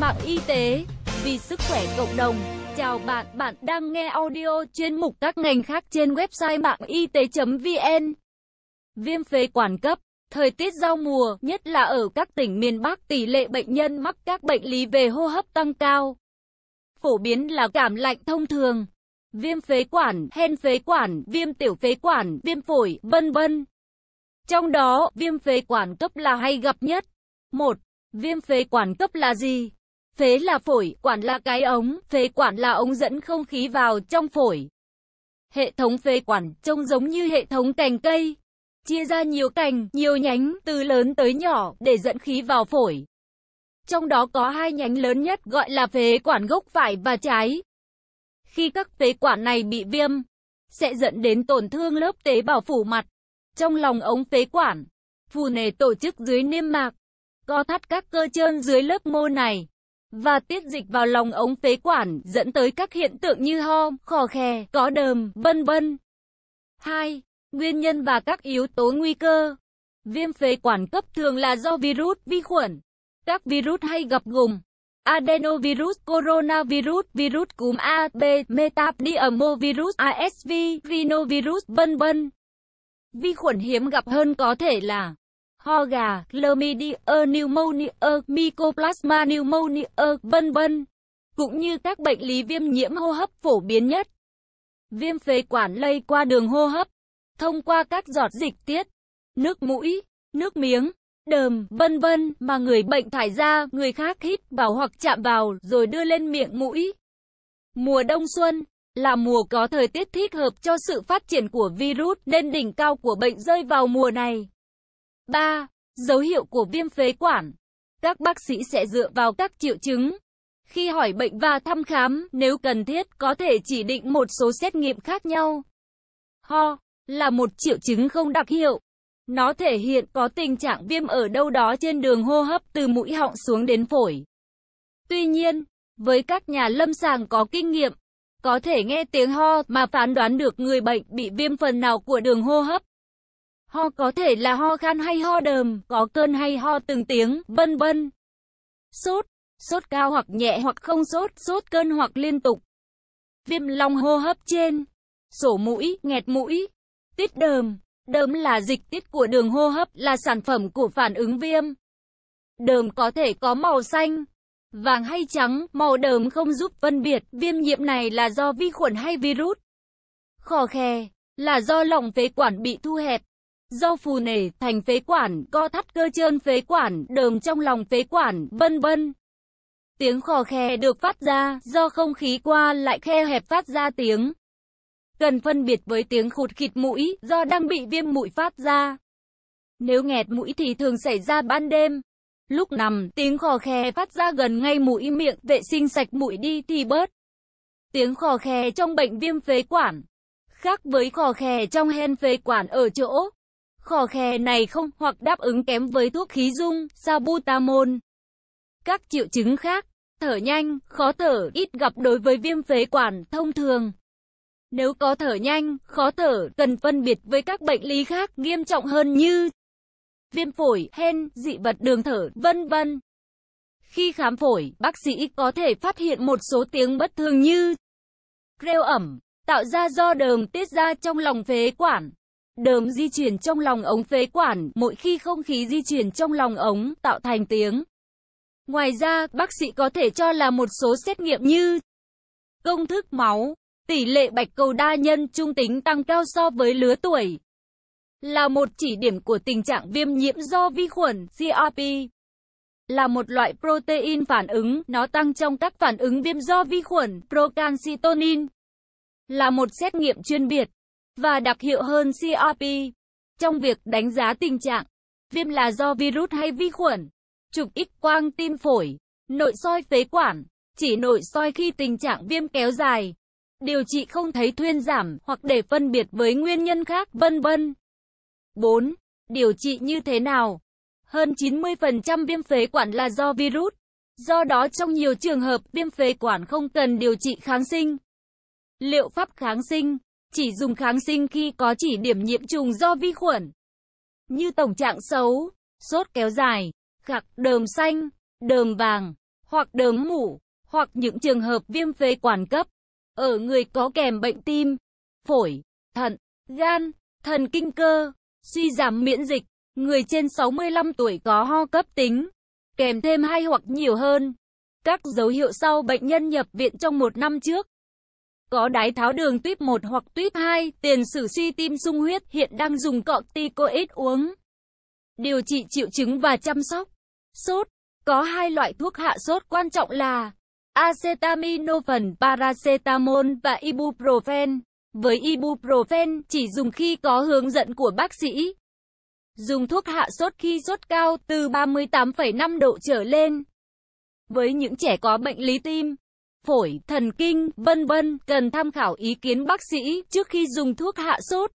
mạng y tế, vì sức khỏe cộng đồng. Chào bạn, bạn đang nghe audio chuyên mục các ngành khác trên website mạng y tế.vn. Viêm phế quản cấp. Thời tiết giao mùa, nhất là ở các tỉnh miền Bắc, tỷ lệ bệnh nhân mắc các bệnh lý về hô hấp tăng cao. Phổ biến là cảm lạnh thông thường, viêm phế quản, hen phế quản, viêm tiểu phế quản, viêm phổi, vân vân. Trong đó, viêm phế quản cấp là hay gặp nhất. 1. Viêm phế quản cấp là gì? Phế là phổi, quản là cái ống, phế quản là ống dẫn không khí vào trong phổi. Hệ thống phế quản trông giống như hệ thống cành cây, chia ra nhiều cành, nhiều nhánh, từ lớn tới nhỏ, để dẫn khí vào phổi. Trong đó có hai nhánh lớn nhất gọi là phế quản gốc phải và trái. Khi các phế quản này bị viêm, sẽ dẫn đến tổn thương lớp tế bào phủ mặt, trong lòng ống phế quản, phù nề tổ chức dưới niêm mạc, co thắt các cơ trơn dưới lớp mô này, và tiết dịch vào lòng ống phế quản, dẫn tới các hiện tượng như ho, khò khè, có đờm, vân vân. 2. Nguyên nhân và các yếu tố nguy cơ. Viêm phế quản cấp thường là do virus, vi khuẩn. Các virus hay gặp gồm adenovirus, coronavirus, virus cúm A, B, metapneumovirus, RSV, rhinovirus, vân vân. Vi khuẩn hiếm gặp hơn có thể là ho gà, chlamydia, pneumonia, mycoplasma pneumonia, vân vân, cũng như các bệnh lý viêm nhiễm hô hấp phổ biến nhất. Viêm phế quản lây qua đường hô hấp, thông qua các giọt dịch tiết, nước mũi, nước miếng, đờm, vân vân mà người bệnh thải ra, người khác hít vào hoặc chạm vào rồi đưa lên miệng mũi. Mùa đông xuân là mùa có thời tiết thích hợp cho sự phát triển của virus, nên đỉnh cao của bệnh rơi vào mùa này. 3. Dấu hiệu của viêm phế quản. Các bác sĩ sẽ dựa vào các triệu chứng khi hỏi bệnh và thăm khám, nếu cần thiết có thể chỉ định một số xét nghiệm khác nhau. Ho là một triệu chứng không đặc hiệu. Nó thể hiện có tình trạng viêm ở đâu đó trên đường hô hấp từ mũi họng xuống đến phổi. Tuy nhiên, với các nhà lâm sàng có kinh nghiệm, có thể nghe tiếng ho mà phán đoán được người bệnh bị viêm phần nào của đường hô hấp. Ho có thể là ho khan hay ho đờm, có cơn hay ho từng tiếng, vân vân. Sốt, sốt cao hoặc nhẹ hoặc không sốt, sốt cơn hoặc liên tục. Viêm long hô hấp trên, sổ mũi, nghẹt mũi, tiết đờm. Đờm là dịch tiết của đường hô hấp, là sản phẩm của phản ứng viêm. Đờm có thể có màu xanh, vàng hay trắng, màu đờm không giúp phân biệt viêm nhiễm này là do vi khuẩn hay virus. Khò khè là do lòng phế quản bị thu hẹp, do phù nề thành phế quản, co thắt cơ trơn phế quản, đờm trong lòng phế quản, vân vân. Tiếng khò khè được phát ra do không khí qua lại khe hẹp phát ra tiếng. Cần phân biệt với tiếng khụt khịt mũi do đang bị viêm mũi phát ra. Nếu nghẹt mũi thì thường xảy ra ban đêm. Lúc nằm, tiếng khò khè phát ra gần ngay mũi miệng, vệ sinh sạch mũi đi thì bớt. Tiếng khò khè trong bệnh viêm phế quản khác với khò khè trong hen phế quản ở chỗ khò khè này không hoặc đáp ứng kém với thuốc khí dung, salbutamol. Các triệu chứng khác, thở nhanh, khó thở, ít gặp đối với viêm phế quản thông thường. Nếu có thở nhanh, khó thở, cần phân biệt với các bệnh lý khác nghiêm trọng hơn như viêm phổi, hen, dị vật đường thở, vân vân. Khi khám phổi, bác sĩ có thể phát hiện một số tiếng bất thường như rêu ẩm, tạo ra do đờm tiết ra trong lòng phế quản. Đờm di chuyển trong lòng ống phế quản, mỗi khi không khí di chuyển trong lòng ống, tạo thành tiếng. Ngoài ra, bác sĩ có thể cho là một số xét nghiệm như công thức máu, tỷ lệ bạch cầu đa nhân trung tính tăng cao so với lứa tuổi, là một chỉ điểm của tình trạng viêm nhiễm do vi khuẩn. CRP là một loại protein phản ứng, nó tăng trong các phản ứng viêm do vi khuẩn. Procalcitonin là một xét nghiệm chuyên biệt và đặc hiệu hơn CRP trong việc đánh giá tình trạng viêm là do virus hay vi khuẩn. Chụp X-quang tim phổi, nội soi phế quản, chỉ nội soi khi tình trạng viêm kéo dài, điều trị không thấy thuyên giảm, hoặc để phân biệt với nguyên nhân khác, vân vân. 4. Điều trị như thế nào? Hơn 90% viêm phế quản là do virus. Do đó trong nhiều trường hợp, viêm phế quản không cần điều trị kháng sinh. Liệu pháp kháng sinh chỉ dùng kháng sinh khi có chỉ điểm nhiễm trùng do vi khuẩn, như tổng trạng xấu, sốt kéo dài, khạc, đờm xanh, đờm vàng, hoặc đờm mủ, hoặc những trường hợp viêm phế quản cấp. Ở người có kèm bệnh tim, phổi, thận, gan, thần kinh cơ, suy giảm miễn dịch, người trên 65 tuổi có ho cấp tính, kèm thêm 2 hoặc nhiều hơn. Các dấu hiệu sau bệnh nhân nhập viện trong 1 năm trước. Có đái tháo đường tuyếp 1 hoặc tuyếp 2, tiền sử suy tim sung huyết, hiện đang dùng corticoid uống. Điều trị triệu chứng và chăm sóc. Sốt. Có 2 loại thuốc hạ sốt quan trọng là acetaminophen, paracetamol và ibuprofen. Với ibuprofen, chỉ dùng khi có hướng dẫn của bác sĩ. Dùng thuốc hạ sốt khi sốt cao từ 38,5 độ trở lên. Với những trẻ có bệnh lý tim, phổi, thần kinh, vân vân, cần tham khảo ý kiến bác sĩ trước khi dùng thuốc hạ sốt.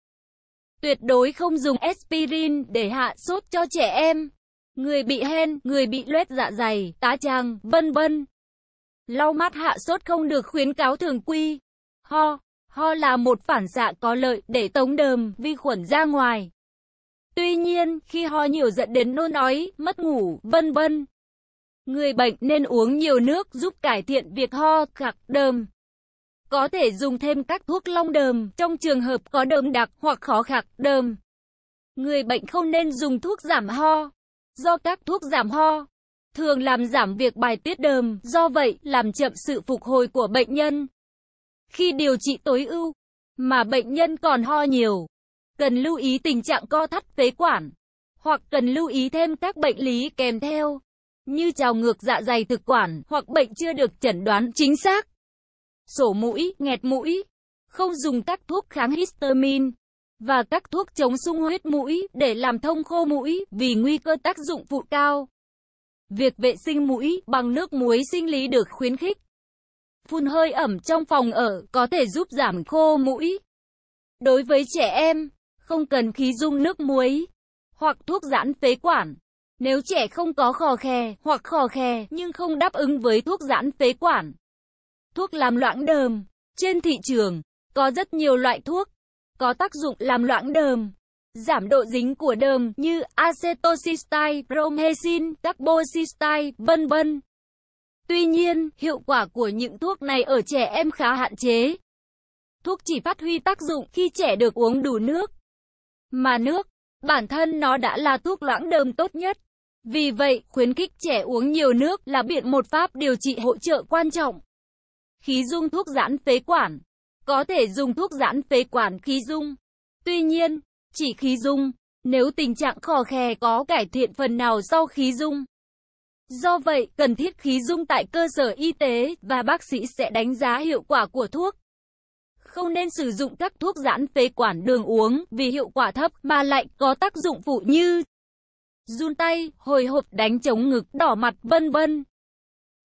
Tuyệt đối không dùng aspirin để hạ sốt cho trẻ em, người bị hen, người bị loét dạ dày, tá tràng, vân vân. Lau mát hạ sốt không được khuyến cáo thường quy. Ho là một phản xạ có lợi để tống đờm, vi khuẩn ra ngoài. Tuy nhiên, khi ho nhiều dẫn đến nôn ói, mất ngủ, vân vân, người bệnh nên uống nhiều nước giúp cải thiện việc ho, khạc, đờm. Có thể dùng thêm các thuốc long đờm trong trường hợp có đờm đặc hoặc khó khạc, đờm. Người bệnh không nên dùng thuốc giảm ho, do các thuốc giảm ho thường làm giảm việc bài tiết đờm, do vậy làm chậm sự phục hồi của bệnh nhân. Khi điều trị tối ưu, mà bệnh nhân còn ho nhiều, cần lưu ý tình trạng co thắt phế quản, hoặc cần lưu ý thêm các bệnh lý kèm theo, như trào ngược dạ dày thực quản, hoặc bệnh chưa được chẩn đoán chính xác. Sổ mũi, nghẹt mũi. Không dùng các thuốc kháng histamine và các thuốc chống sung huyết mũi để làm thông khô mũi vì nguy cơ tác dụng phụ cao. Việc vệ sinh mũi bằng nước muối sinh lý được khuyến khích. Phun hơi ẩm trong phòng ở có thể giúp giảm khô mũi. Đối với trẻ em, không cần khí dung nước muối hoặc thuốc giãn phế quản. Nếu trẻ không có khò khè hoặc khò khè nhưng không đáp ứng với thuốc giãn phế quản. Thuốc làm loãng đờm. Trên thị trường, có rất nhiều loại thuốc có tác dụng làm loãng đờm, giảm độ dính của đờm như acetylcysteine, bromhexin, carbocysteine, vân vân. Tuy nhiên, hiệu quả của những thuốc này ở trẻ em khá hạn chế. Thuốc chỉ phát huy tác dụng khi trẻ được uống đủ nước. Mà nước, bản thân nó đã là thuốc loãng đờm tốt nhất. Vì vậy, khuyến khích trẻ uống nhiều nước là một pháp điều trị hỗ trợ quan trọng. Khí dung thuốc giãn phế quản. Có thể dùng thuốc giãn phế quản khí dung. Tuy nhiên, chỉ khí dung, nếu tình trạng khò khè có cải thiện phần nào sau khí dung. Do vậy, cần thiết khí dung tại cơ sở y tế và bác sĩ sẽ đánh giá hiệu quả của thuốc. Không nên sử dụng các thuốc giãn phế quản đường uống vì hiệu quả thấp mà lại có tác dụng phụ như run tay, hồi hộp, đánh trống ngực, đỏ mặt, vân vân.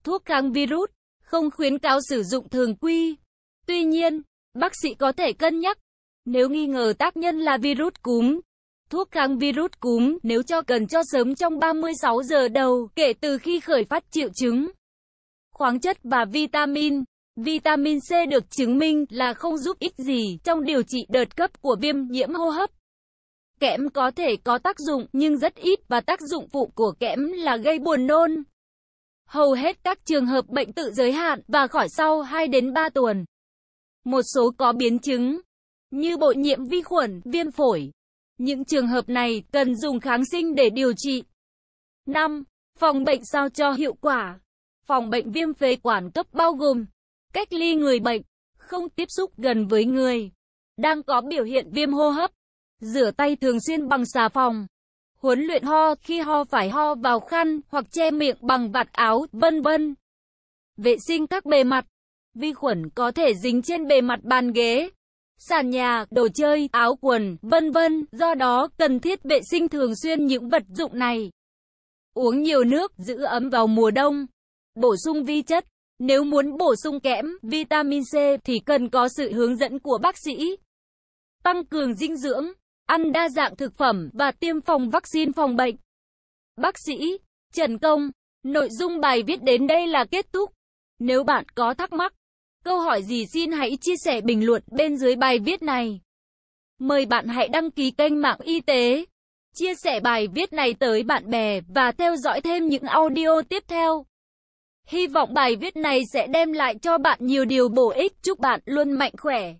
Thuốc kháng virus không khuyến cáo sử dụng thường quy. Tuy nhiên, bác sĩ có thể cân nhắc nếu nghi ngờ tác nhân là virus cúm. Thuốc kháng virus cúm nếu cần cho sớm trong 36 giờ đầu kể từ khi khởi phát triệu chứng. Khoáng chất và vitamin. Vitamin C được chứng minh là không giúp ích gì trong điều trị đợt cấp của viêm nhiễm hô hấp. Kẽm có thể có tác dụng nhưng rất ít và tác dụng phụ của kẽm là gây buồn nôn. Hầu hết các trường hợp bệnh tự giới hạn và khỏi sau 2 đến 3 tuần. Một số có biến chứng như bội nhiễm vi khuẩn, viêm phổi. Những trường hợp này cần dùng kháng sinh để điều trị. 5. Phòng bệnh sao cho hiệu quả. Phòng bệnh viêm phế quản cấp bao gồm cách ly người bệnh, không tiếp xúc gần với người đang có biểu hiện viêm hô hấp, rửa tay thường xuyên bằng xà phòng, huấn luyện ho, khi ho phải ho vào khăn hoặc che miệng bằng vạt áo, vân vân. Vệ sinh các bề mặt. Vi khuẩn có thể dính trên bề mặt bàn ghế, sàn nhà, đồ chơi, áo quần, vân vân, do đó cần thiết vệ sinh thường xuyên những vật dụng này. Uống nhiều nước, giữ ấm vào mùa đông. Bổ sung vi chất. Nếu muốn bổ sung kẽm, vitamin C thì cần có sự hướng dẫn của bác sĩ. Tăng cường dinh dưỡng, ăn đa dạng thực phẩm và tiêm phòng vaccine phòng bệnh. Bác sĩ Trần Công. Nội dung bài viết đến đây là kết thúc. Nếu bạn có thắc mắc, câu hỏi gì xin hãy chia sẻ bình luận bên dưới bài viết này. Mời bạn hãy đăng ký kênh Mạng Y tế, chia sẻ bài viết này tới bạn bè và theo dõi thêm những audio tiếp theo. Hy vọng bài viết này sẽ đem lại cho bạn nhiều điều bổ ích. Chúc bạn luôn mạnh khỏe.